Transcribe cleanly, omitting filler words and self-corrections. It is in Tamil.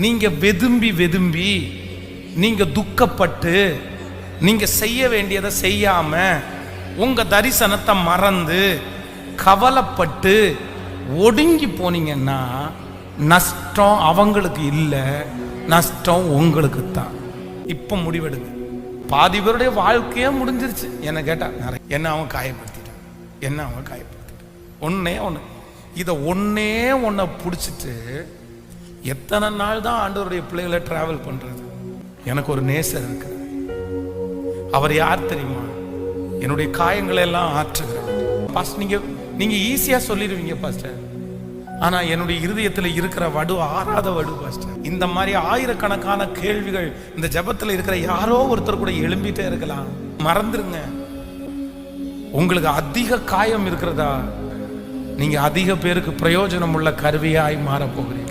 நீங்க வெதும்பி வெதும்பி, நீங்க துக்கப்பட்டு, நீங்க செய்ய வேண்டியதை செய்யாம, உங்க தரிசனத்தை மறந்து கவலைப்பட்டு ஒடுங்கி போனீங்கன்னா நஷ்டம் அவங்களுக்கு இல்லை, நஷ்டம் உங்களுக்கு தான். இப்ப முடிவெடுங்க. பாதி பேருடைய வாழ்க்கையே முடிஞ்சிருச்சு. என்ன கேட்டா என்ன அவன் காயப்படுத்திட்டான், என்ன அவன் காயப்படுத்திட்டான். ஒன்னே ஒன்று, இதை ஒன்னே ஒன்றை பிடிச்சிட்டு எத்தனை நாள் தான் ஆண்டவருடைய பிள்ளைகளை டிராவல் பண்றது? எனக்கு ஒரு நேசர் இருக்கிறார். அவர் யார் தெரியுமா? என்னுடைய காயங்களை எல்லாம் ஆற்றுகிறார். பாஸ்டர், நீங்க ஈஸியா சொல்லிடுவீங்க பாஸ்டர், ஆனா என்னுடைய இருதயத்தில் இருக்கிற வடு ஆறாத வடு பாஸ்டர். இந்த மாதிரி ஆயிரக்கணக்கான கேள்விகள் இந்த ஜபத்தில் இருக்கிற யாரோ ஒருத்தர் கூட எழும்பிட்டே இருக்கலாம். மறந்துருங்க. உங்களுக்கு அதிக காயம் இருக்கிறதா, நீங்க அதிக பேருக்கு பிரயோஜனம் உள்ள கருவியாய் மாற போகிறீங்க.